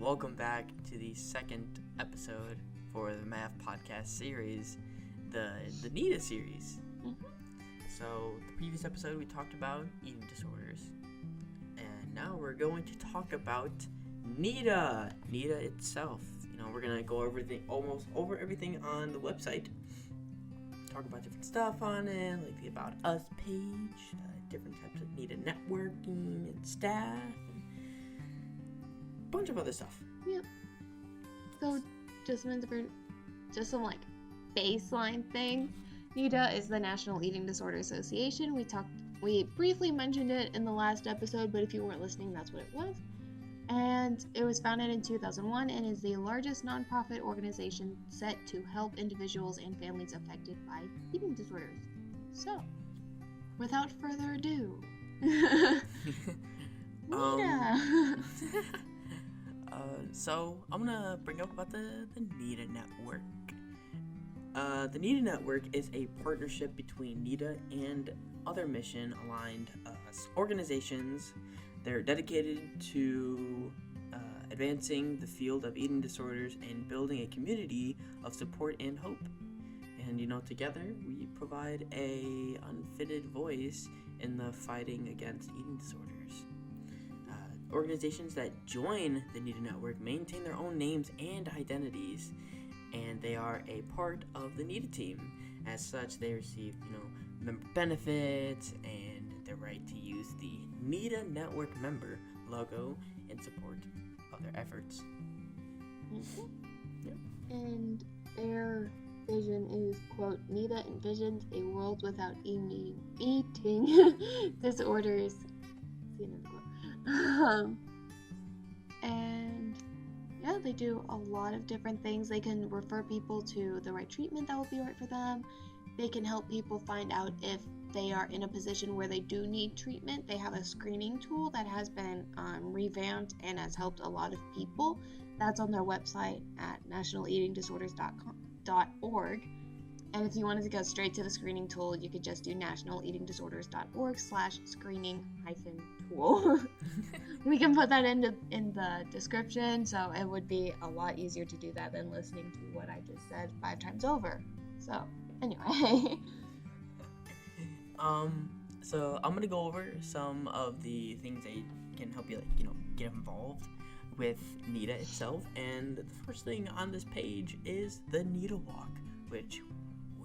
welcome back to the second episode for the MAV podcast series, the NEDA series. So, the previous episode we talked about eating disorders, and now we're going to talk about NEDA itself. We're going to go over over everything on the website, talk about different stuff on it, like the About Us page, different types of NEDA networking and staff, and a bunch of other stuff. Yep. So, just some baseline things. NEDA is the National Eating Disorder Association. We briefly mentioned it in the last episode, but if you weren't listening, that's what it was. And it was founded in 2001 and is the largest nonprofit organization set to help individuals and families affected by eating disorders. So, without further ado, NEDA. So I'm gonna bring up about the NEDA network. The NEDA network is a partnership between NEDA and other mission-aligned organizations. They're dedicated to advancing the field of eating disorders and building a community of support and hope. And together we provide a unfitted voice in the fighting against eating disorders. Organizations that join the NEDA network maintain their own names and identities, and they are a part of the NEDA team. As such, they receive, member benefits and the right to use the NEDA network member logo in support of their efforts. Mm-hmm. Yep. And their vision is, quote, NEDA envisions a world without eating disorders. See another quote. And yeah, they do a lot of different things. They can refer people to the right treatment that will be right for them. They can help people find out if they are in a position where they do need treatment. They have a screening tool that has been revamped and has helped a lot of people. That's on their website at nationaleatingdisorders.org. And if you wanted to go straight to the screening tool, you could just do nationaleatingdisorders.org/screening-tool. We can put that in the description, so it would be a lot easier to do that than listening to what I just said 5 times over. So, anyway. So I'm gonna go over some of the things that can help you, get involved with NEDA itself. And the first thing on this page is the NEDA Walk, which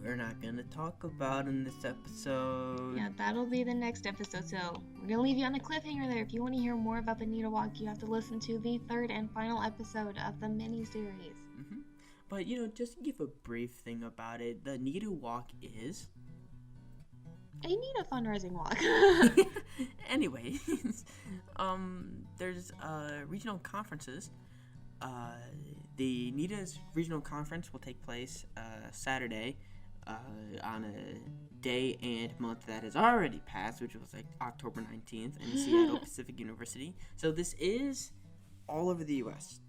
we're not going to talk about in this episode. Yeah, that'll be the next episode, so we're going to leave you on a cliffhanger there. If you want to hear more about the NEDA Walk, you have to listen to the third and final episode of the mini series. Mm-hmm. But, just to give a brief thing about it, the NEDA Walk is a NEDA fundraising walk. Anyway, there's regional conferences. The NEDA's regional conference will take place Saturday on a day and month that has already passed, which was October 19th in Seattle Pacific University. So this is all over the U.S.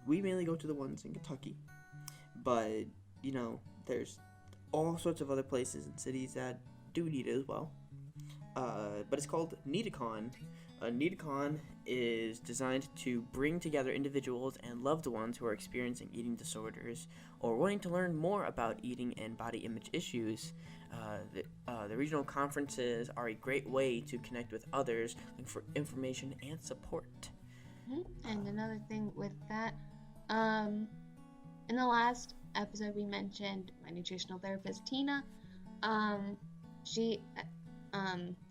We mainly go to the ones in Kentucky, but there's all sorts of other places and cities that do NEDA as well. But it's called NEDACon. NEDACon is designed to bring together individuals and loved ones who are experiencing eating disorders or wanting to learn more about eating and body image issues. The regional conferences are a great way to connect with others for information and support. Mm-hmm. And another thing with that, in the last episode we mentioned my nutritional therapist Tina. She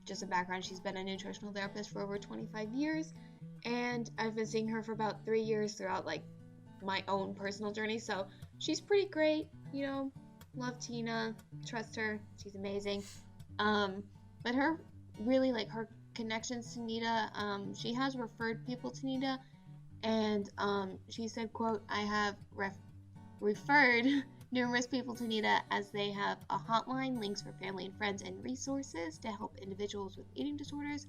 just a background, she's been a nutritional therapist for over 25 years, and I've been seeing her for about 3 years throughout my own personal journey, so she's pretty great. Love Tina, trust her, she's amazing. But her her connections to NEDA, she has referred people to NEDA, and she said, quote, I have referred numerous people to NEDA as they have a hotline, links for family and friends, and resources to help individuals with eating disorders,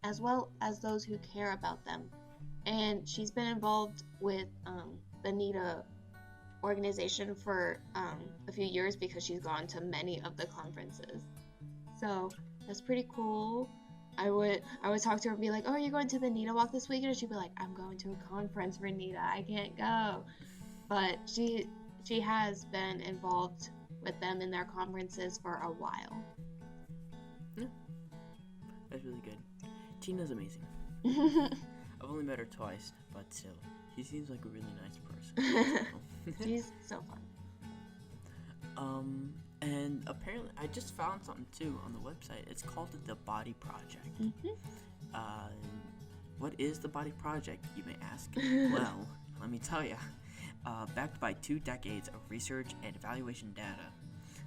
as well as those who care about them. And she's been involved with the NEDA organization for a few years because she's gone to many of the conferences. So that's pretty cool. I would talk to her and be like, oh, are you going to the NEDA Walk this weekend? And she'd be like, I'm going to a conference for NEDA. I can't go. But she has been involved with them in their conferences for a while. Yeah. That's really good. Tina's amazing. I've only met her twice, but still, she seems like a really nice person. She's so fun. And apparently, I just found something too on the website. It's called the Body Project. What is the Body Project, you may ask? Well, let me tell you. Backed by 2 decades of research and evaluation data,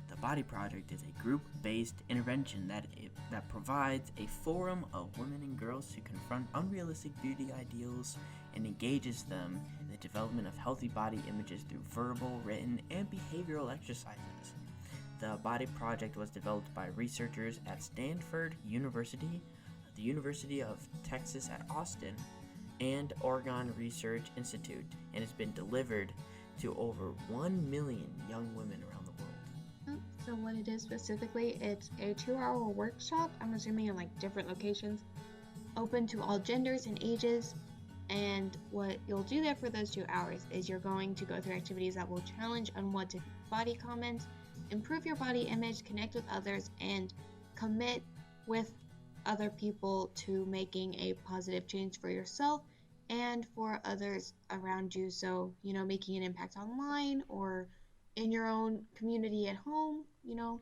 the Body Project is a group-based intervention that provides a forum of women and girls who confront unrealistic beauty ideals and engages them in the development of healthy body images through verbal, written, and behavioral exercises. The Body Project was developed by researchers at Stanford University, the University of Texas at Austin, and Oregon Research Institute, and has been delivered to over 1 million young women around the world. So what it is specifically, it's a 2-hour workshop, I'm assuming in like different locations, open to all genders and ages. And what you'll do there for those 2 hours is you're going to go through activities that will challenge unwanted body comments, improve your body image, connect with others, and commit with other people to making a positive change for yourself and for others around you. So, making an impact online or in your own community at home, you'll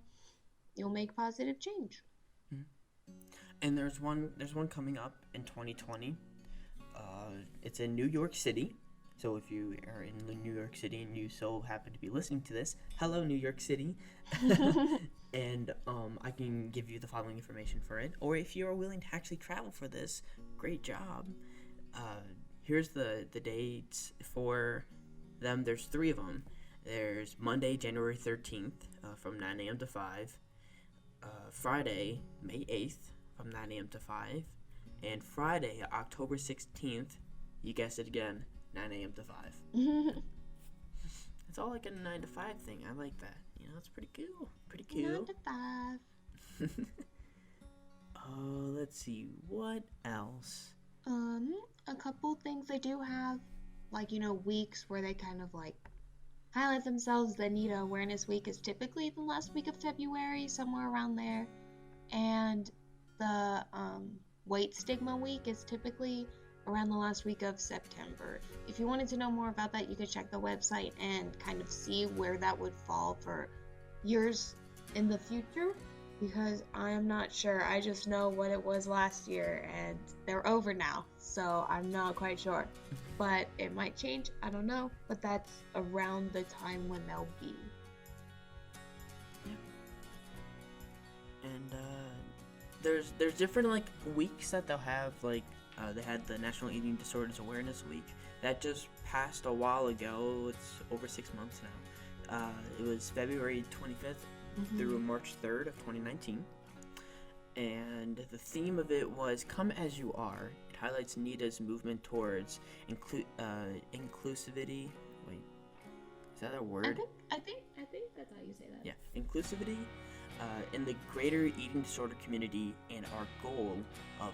make positive change. And there's one coming up in 2020. It's in New York City. So if you are in New York City and you so happen to be listening to this, hello New York City. And I can give you the following information for it. Or if you are willing to actually travel for this, great job. Here's the dates for them. There's 3 of them. There's Monday, January 13th from 9 a.m. to 5. Friday, May 8th from 9 a.m. to 5. And Friday, October 16th, you guessed it again, 9 a.m. to 5. It's all like a 9 to 5 thing. I like that. It's pretty cool. 9 to 5. Let's see. What else? A couple things they do have, like, weeks where they kind of, like, highlight themselves. The NEDA Awareness Week is typically the last week of February, somewhere around there. And the, Weight Stigma Week is typically around the last week of September. If you wanted to know more about that, you could check the website and kind of see where that would fall for years in the future, because I am not sure. I just know what it was last year, and they're over now, so I'm not quite sure. But it might change, I don't know, but that's around the time when they'll be. Yeah. And there's different like weeks that they'll have. Like they had the National Eating Disorders Awareness Week that just passed a while ago. It's over 6 months now. It was February 25th through March 3rd of 2019, and the theme of it was "Come as You Are." It highlights NEDA's movement towards inclusivity. Wait, is that a word? I think that's how you say that. Yeah, inclusivity in the greater eating disorder community, and our goal of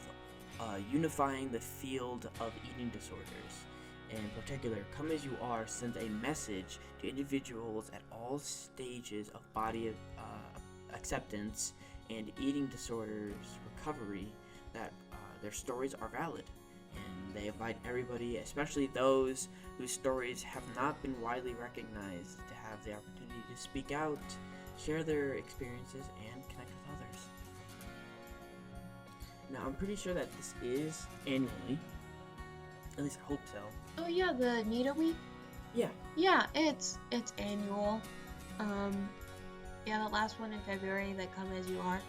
unifying the field of eating disorders. In particular, Come As You Are sends a message to individuals at all stages of body acceptance and eating disorders recovery that their stories are valid. And they invite everybody, especially those whose stories have not been widely recognized, to have the opportunity to speak out, share their experiences, and connect with others. Now, I'm pretty sure that this is annually. At least I hope so. Oh yeah, the NEDA Week? Yeah. Yeah, it's annual. Yeah, the last one in February, the Come As You Are.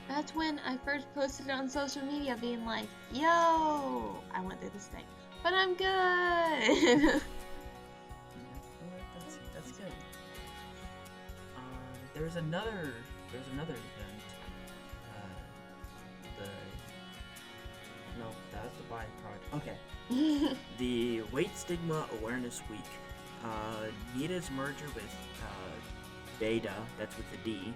That's when I first posted it on social media being like, yo, I went through this thing, but I'm good. That's good. There's another event. That's the Body Project. Okay. The Weight Stigma Awareness Week. NEDA's merger with NEDA, that's with the D,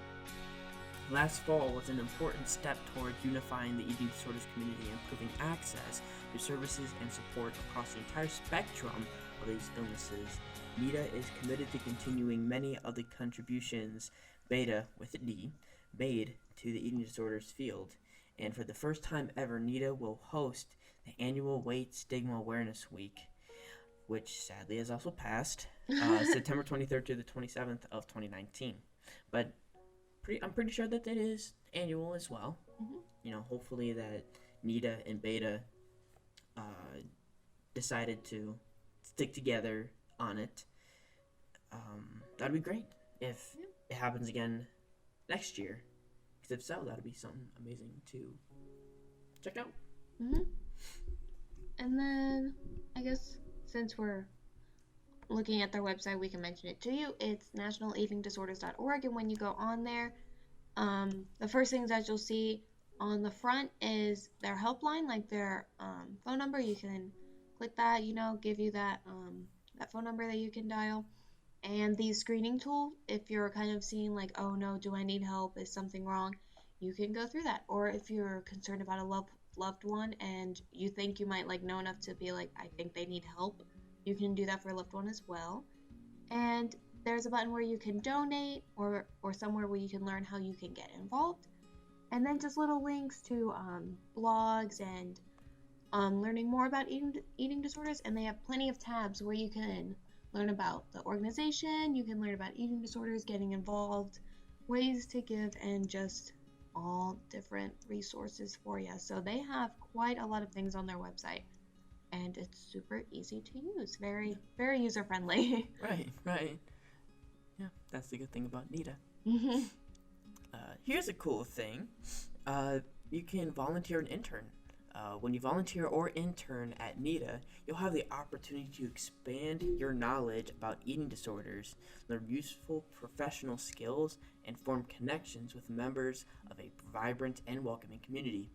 Last fall was an important step toward unifying the eating disorders community and improving access to services and support across the entire spectrum of these illnesses. NEDA is committed to continuing many of the contributions BETA, with a D, made to the eating disorders field. And for the first time ever, NEDA will host the annual Weight Stigma Awareness Week, which sadly has also passed, September 23rd to the 27th of 2019. But I'm pretty sure that it is annual as well. Mm-hmm. Hopefully that NEDA and BETA decided to stick together on it. That'd be great if it happens again next year. Because if so, that'd be something amazing to check out. Mm-hmm. And then, I guess, since we're looking at their website, we can mention it to you. It's nationaleatingdisorders.org, and when you go on there, the first things that you'll see on the front is their helpline, like their phone number. You can click that, give you that phone number that you can dial. And the screening tool, if you're kind of seeing like, oh no, do I need help? Is something wrong? You can go through that. Or if you're concerned about a loved one and you think you might know enough to be like, I think they need help, you can do that for a loved one as well. And there's a button where you can donate or somewhere where you can learn how you can get involved. And then just little links to blogs and learning more about eating disorders. And they have plenty of tabs where you can learn about the organization, you can learn about eating disorders, getting involved, ways to give, and just all different resources for you. So they have quite a lot of things on their website. And it's super easy to use. Very, very user-friendly. Right. Yeah, that's the good thing about NEDA. Mm-hmm. Here's a cool thing. You can volunteer and intern. When you volunteer or intern at NEDA, you'll have the opportunity to expand your knowledge about eating disorders, learn useful professional skills, and form connections with members of a vibrant and welcoming community.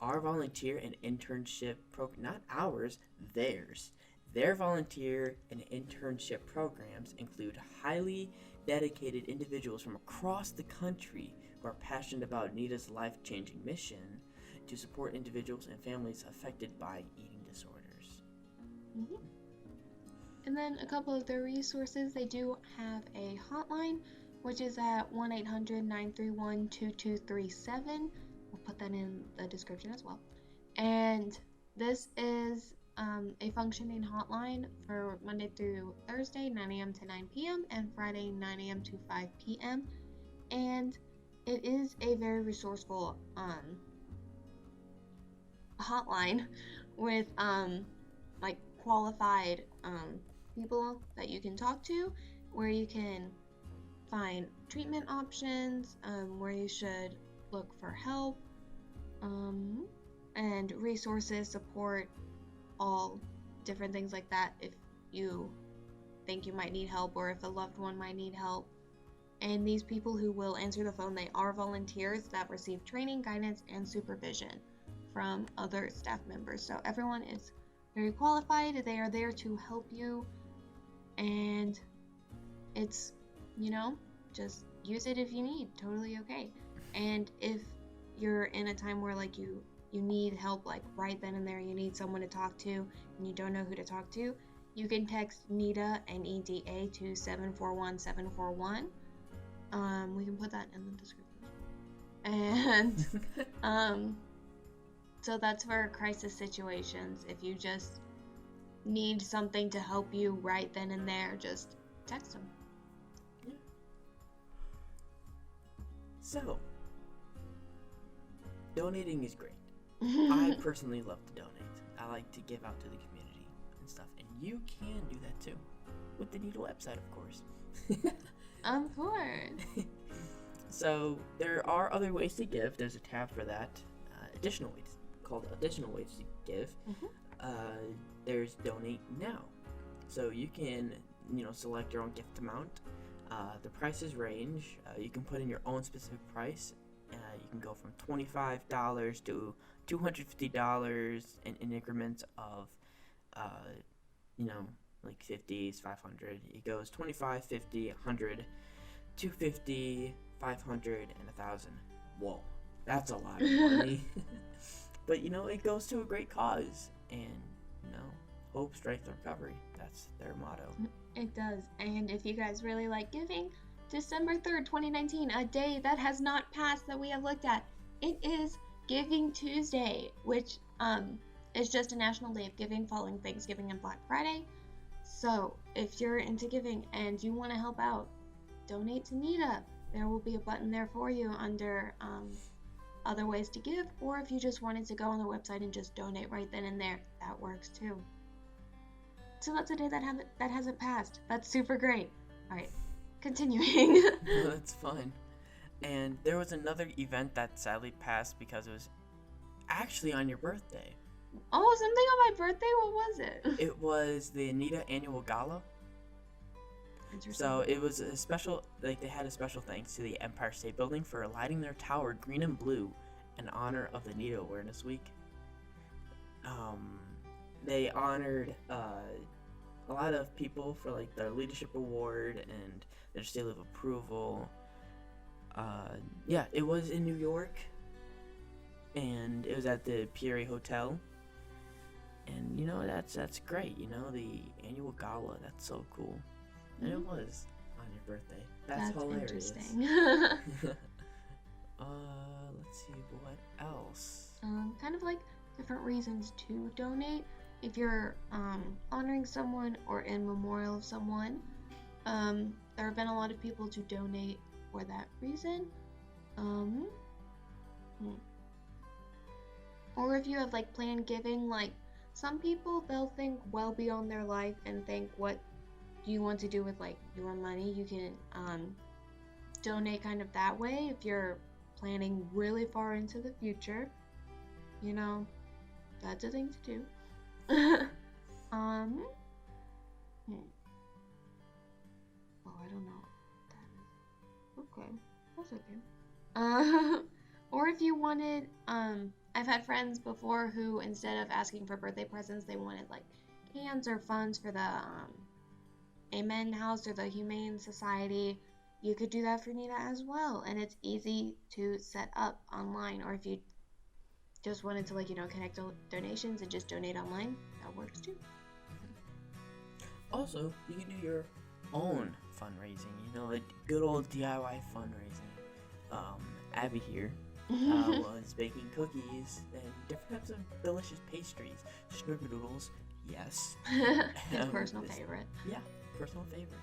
Our volunteer and internship program, not ours, theirs. Their volunteer and internship programs include highly dedicated individuals from across the country who are passionate about NEDA's life-changing mission to support individuals and families affected by eating disorders. Mm-hmm. And then a couple of their resources. They do have a hotline, which is at 1-800-931-2237. We'll put that in the description as well. And this is a functioning hotline for Monday through Thursday, 9 a.m. to 9 p.m. and Friday, 9 a.m. to 5 p.m. And it is a very resourceful hotline with qualified people that you can talk to, where you can find treatment options, where you should look for help, and resources, support, all different things like that if you think you might need help or if a loved one might need help. And these people who will answer the phone, they are volunteers that receive training, guidance, and supervision from other staff members. So everyone is very qualified. They are there to help you, and it's, just use it if you need. Totally okay. And if you're in a time where you need help right then and there, you need someone to talk to and you don't know who to talk to, you can text NEDA, NEDA, to 741-741. We can put that in the description. And so that's for crisis situations. If you just need something to help you right then and there, just text them. Yeah. So, donating is great. I personally love to donate. I like to give out to the community and stuff. And you can do that too. With the NEDA website, of course. Of course. So, there are other ways to give. There's a tab for that. Additional ways. Called additional ways to give. Mm-hmm. There's donate now. So, you can, select your own gift amount. The prices range. You can put in your own specific price. You can go from $25 to $250 in increments of, 50s, 500. It goes 25, 50, 100, 250, 500 and 1,000. Whoa, that's a lot of money. But, it goes to a great cause. And, hope, strength, and recovery. That's their motto. It does. And if you guys really like giving, December 3rd, 2019, a day that has not passed that we have looked at, it is Giving Tuesday, which is just a national day of giving following Thanksgiving and Black Friday. So if you're into giving and you want to help out, donate to NEDA. There will be a button there for you under other ways to give, or if you just wanted to go on the website and just donate right then and there, that works too. So that's a day that hasn't passed. That's super great. All right, continuing. No, that's fine. And there was another event that sadly passed because it was actually on your birthday. Oh, something on my birthday? What was it? It was the NEDA Annual Gala. So it was a special, they had a special thanks to the Empire State Building for lighting their tower green and blue in honor of the NEDA Awareness Week. They honored a lot of people for their leadership award and their seal of approval. It was in New York, and it was at the Pierre Hotel. And that's great. The annual gala, that's so cool. And it was on your birthday. That's hilarious. Interesting. Let's see what else. Kind of like different reasons to donate. If you're honoring someone or in memorial of someone, there have been a lot of people to donate for that reason. Or if you have planned giving, some people, they'll think well beyond their life and think, what do you want to do with your money? You can donate kind of that way if you're planning really far into the future. That's a thing to do. Oh, I don't know. Okay, that's okay. Or if you wanted, I've had friends before who, instead of asking for birthday presents, they wanted cans or funds for the Amen House or the Humane Society. You could do that for NEDA as well, and it's easy to set up online. Or if you just wanted to connect donations and just donate online, that works too. Also, you can do your own fundraising, good old DIY fundraising. Abby here was baking cookies and different types of delicious pastries. Snickerdoodles, yes. Personal favorite. Yeah, personal favorite.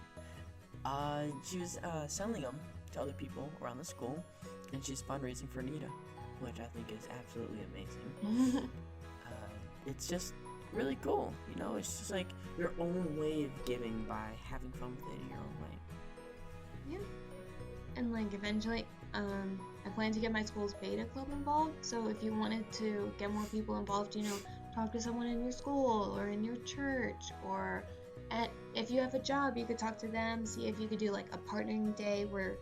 She was selling them to other people around the school, and she's fundraising for NEDA, which I think is absolutely amazing. It's just really cool, it's just your own way of giving by having fun with it in your own way. Yeah. And eventually, I plan to get my school's beta club involved, so if you wanted to get more people involved, talk to someone in your school or in your church, or if you have a job, you could talk to them, see if you could do a partnering day where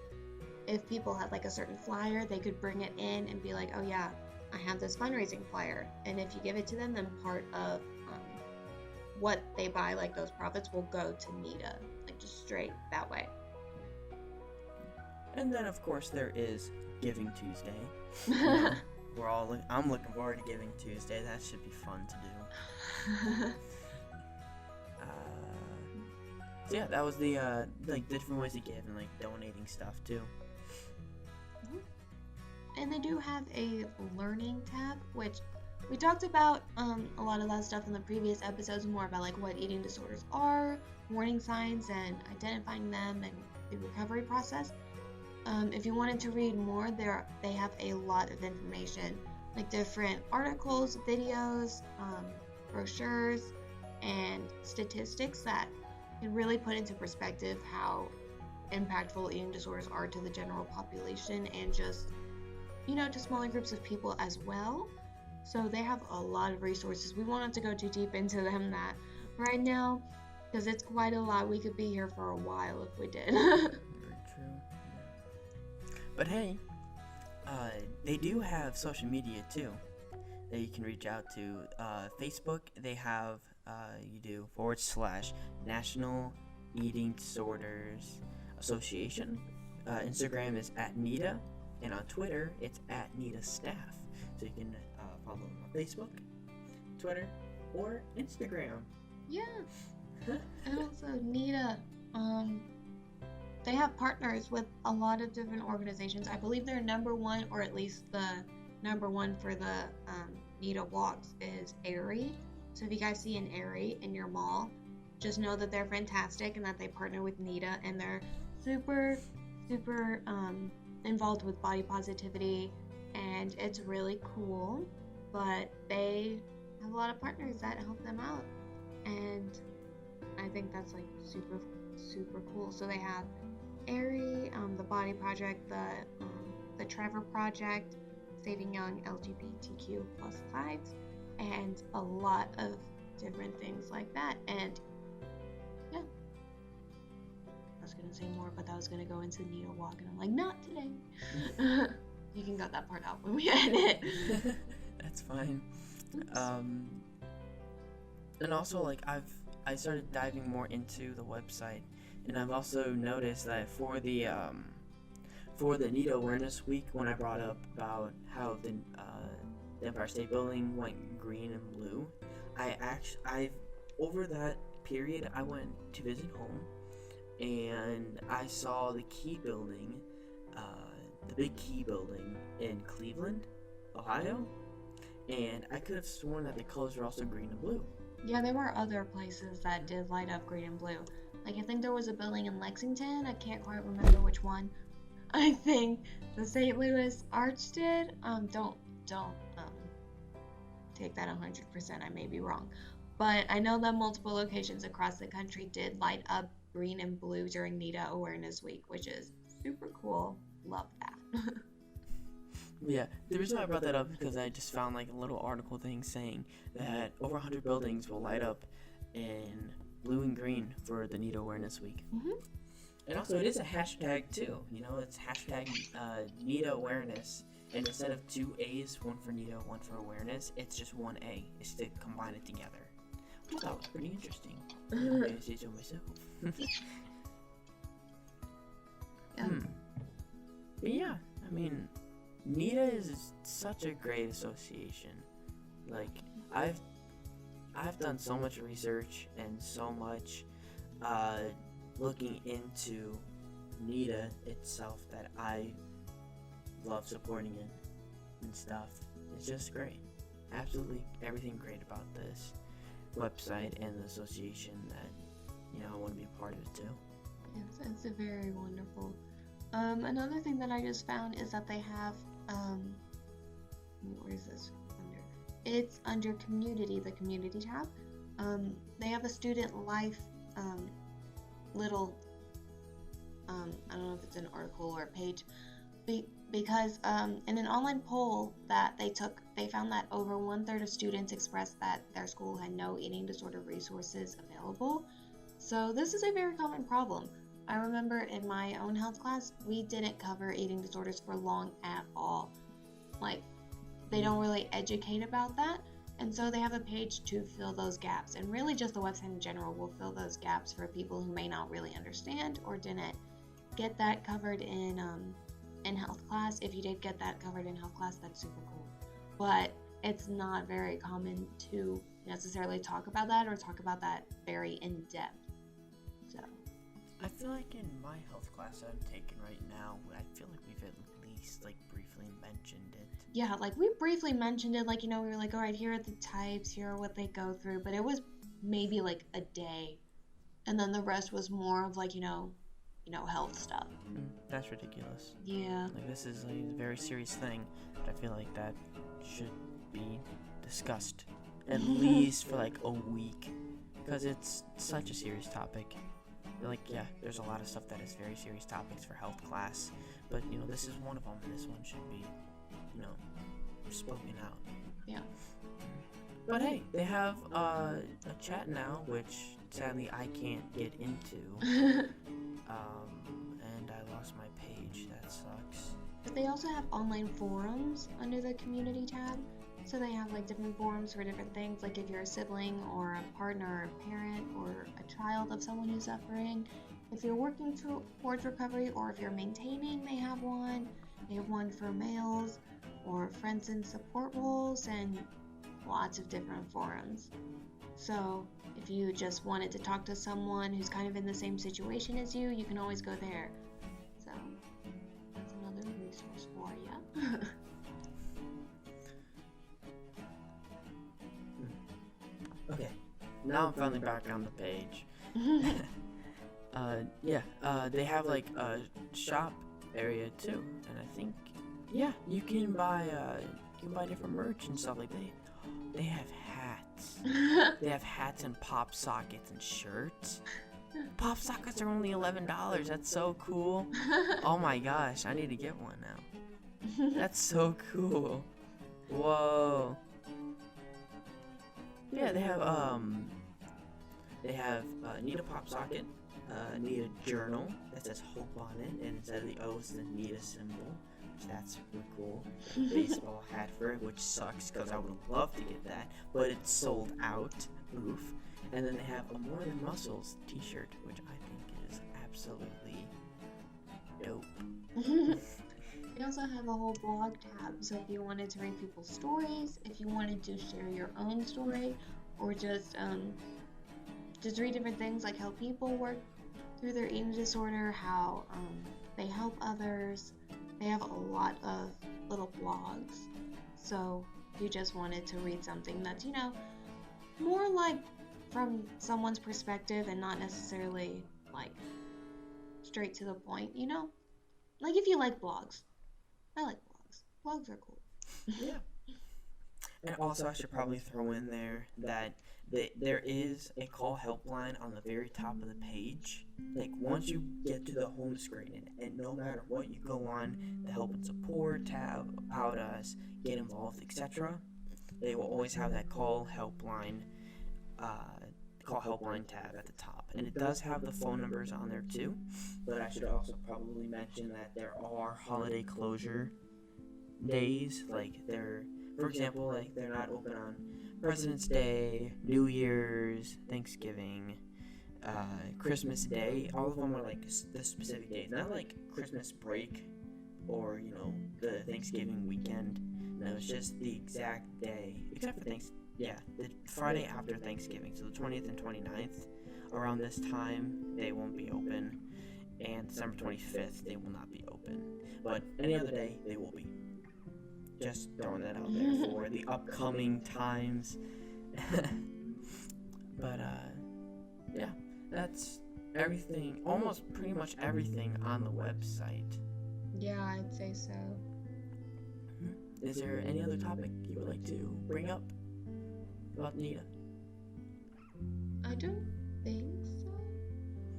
if people had a certain flyer, they could bring it in and be oh yeah, I have this fundraising flyer, and if you give it to them, then part of what they buy, those profits, will go to NEDA, just straight that way. And then of course there is Giving Tuesday. I'm looking forward to Giving Tuesday. That should be fun to do. So yeah, that was the different ways to give and donating stuff too. And they do have a learning tab, which we talked about a lot of that stuff in the previous episodes, more about what eating disorders are, warning signs and identifying them, and the recovery process. If you wanted to read more, they have a lot of information, different articles, videos, brochures, and statistics that can really put into perspective how impactful eating disorders are to the general population and just, to smaller groups of people as well. So they have a lot of resources. We won't have to go too deep into them right now, because it's quite a lot. We could be here for a while if we did. Very true. But hey, they do have social media too that you can reach out to. Facebook, they have /National Eating Disorders Association. Instagram is at NEDA, and on Twitter it's at NEDA Staff. So you can follow them on Facebook, Twitter, or Instagram. Yeah. And also NEDA, they have partners with a lot of different organizations. I believe they're number one, or at least the number one for the NEDA Walks is Aerie. So if you guys see an Aerie in your mall, just know that they're fantastic and that they partner with NEDA, and they're super involved with body positivity, and it's really cool. But they have a lot of partners that help them out, and I think that's like super cool. So they have Aerie, the Body Project, the Trevor Project, Saving Young LGBTQ plus lives, and a lot of different things like that. And yeah, I was gonna say more, but that was gonna go into NEDA Walk, and I'm like, not today. You can cut that part out when we edit. That's fine. Oops. And also, like, I started diving more into the website, and I've also noticed that for the NEDA Awareness Week, when I brought up about how the Empire State Building went green and blue, I've over that period I went to visit home, and I saw the Key Building, the big Key Building in Cleveland, Ohio, and I could have sworn that the colors were also green and blue. Yeah, there were other places that did light up green and blue. Like, I think there was a building in Lexington. I can't quite remember which one. I think the St. Louis Arch did. Don't take that 100%. I may be wrong. But I know that multiple locations across the country did light up green and blue during NEDA Awareness Week, which is super cool. Love that. Yeah, the reason why I brought that up is because I just found like a little article thing saying that over 100 buildings will light up in blue and green for the NEDA Awareness Week. Mm-hmm. And also, it is a hashtag too. You know, it's hashtag NEDA Awareness. And instead of 2 A's, one for NEDA, one for awareness, it's just 1 A. It's to combine it together. I thought that was pretty interesting. I say so myself. Yeah. But yeah, I mean, NEDA is such a great association. Like, I've done so much research and so much looking into NEDA itself that I love supporting it and stuff. It's just great. Absolutely everything great about this website and the association that, you know, I want to be a part of it too. Yes, it's a very wonderful. Another thing that I just found is that they have, where is this under? It's under community, the community tab. They have a student life, little, I don't know if it's an article or a page, because in an online poll that they took, they found that over 1/3 of students expressed that their school had no eating disorder resources available. So this is a very common problem. I remember in my own health class, we didn't cover eating disorders for long at all. Like, they don't really educate about that, and so they have a page to fill those gaps, and really just the website in general will fill those gaps for people who may not really understand or didn't get that covered in health class. If you did get that covered in health class, that's super cool. But it's not very common to necessarily talk about that or talk about that very in depth. So I feel like in my health class I'm taking right now, I feel like we've at least like briefly mentioned it. yeah, like we briefly mentioned it, like, you know, we were like, all right, here are the types, here are what they go through, but it was maybe like a day, and then the rest was more of like, you know, health stuff. That's ridiculous. Yeah. Like, this is a very serious thing, but I feel like that should be discussed at least for like a week, because it's such a serious topic. Like, yeah, there's a lot of stuff that is very serious topics for health class, but, you know, this is one of them, and this one should be, you know, spoken out. Yeah. But hey, they have a chat now, which sadly I can't get into. And I lost my page. That sucks. But they also have online forums under the community tab. So they have like different forums for different things, like if you're a sibling or a partner or a parent or a child of someone who's suffering. If you're working towards recovery or if you're maintaining, they have one. They have one for males or friends in support roles and lots of different forums. So if you just wanted to talk to someone who's kind of in the same situation as you, you can always go there. So that's another resource for you. Okay, now I'm finally back on the page. They have like a shop area too, and I think you can buy different merch and stuff like that. They have hats. They have hats and pop sockets and shirts. Pop sockets are only $11. That's so cool. Oh my gosh, I need to get one now. That's so cool. Whoa. Yeah, they have NEDA pop socket, NEDA journal that says hope on it, and instead of the O it's the NEDA symbol, which that's super cool. Baseball hat for it, which sucks because I would love to get that, but it's sold out. Oof. And then they have a More Than Muscles t-shirt, which I think is absolutely dope. They also have a whole blog tab, so if you wanted to read people's stories, if you wanted to share your own story, or just read different things like how people work through their eating disorder, how they help others. They have a lot of little blogs, so if you just wanted to read something that's, more like from someone's perspective and not necessarily like straight to the point, like if you like blogs. I like blogs. Blogs are cool. Yeah. And also, I should probably throw in there that there is a call helpline on the very top of the page. Like, once you get to the home screen, and no matter what, you go on the help and support tab, about us, get involved, etc., they will always have that call helpline tab at the top. And it does have the phone numbers on there too, but I should also probably mention that there are holiday closure days, for example, they're not open on President's Day, New Year's, Thanksgiving, Christmas Day. All of them are like the specific days, not like Christmas break or the Thanksgiving weekend. No, it's just the exact day, except for the Friday after Thanksgiving, so the 20th and 29th. Around this time, they won't be open, and December 25th, they will not be open. But any other day, they will be. Just throwing that out there for the upcoming times. But, that's everything, almost pretty much everything on the website. Yeah, I'd say so. Is there any other topic you would like to bring up about NEDA? I don't think so.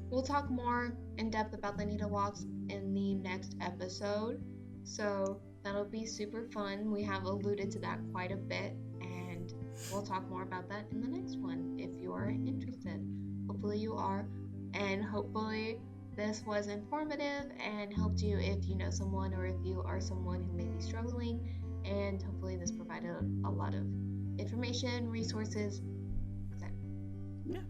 We'll talk more in depth about the NEDA walks in the next episode, so that'll be super fun. We have alluded to that quite a bit, and we'll talk more about that in the next one if you are interested. Hopefully you are, and hopefully this was informative and helped you if you know someone or if you are someone who may be struggling, and hopefully this provided a lot of information, resources, etc. Yeah.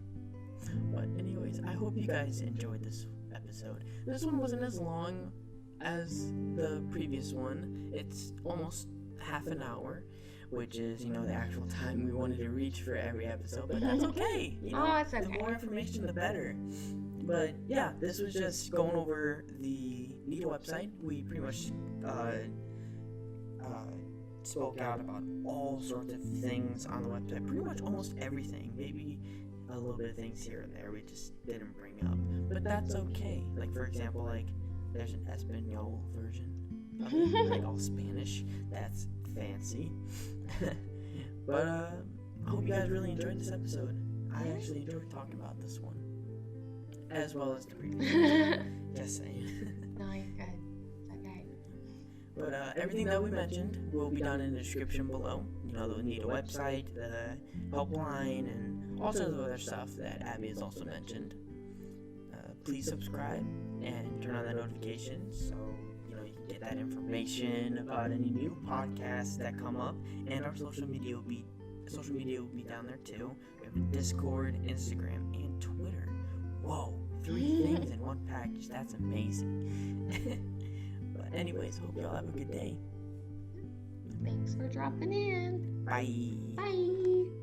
But anyways, I hope you guys enjoyed this episode. This one wasn't as long as the previous one. It's almost half an hour, which is, the actual time we wanted to reach for every episode, but that's okay. It's okay. The more information, the better. But yeah, this was just going over the NEDA website. We pretty much spoke out about all sorts of things on the website, pretty much almost everything, maybe a little bit of things here and there we just didn't bring up, but that's okay. Like, for example, there's an Espanol version of it, all Spanish. That's fancy. But I hope you guys really enjoyed this episode. I actually enjoyed talking about this one as well as the previous one. Just saying. No, you're good. It's okay. But everything that we mentioned will be down in the description below. The NEDA website, the helpline, and all sorts of other stuff that Abby has also mentioned. Please subscribe and turn on the notifications so you can get that information about any new podcasts that come up, and our social media will be down there too. We have a Discord, Instagram, and Twitter. Whoa, 3 things in one package. That's amazing. But anyways, hope y'all have a good day. Thanks for dropping in. Bye. Bye.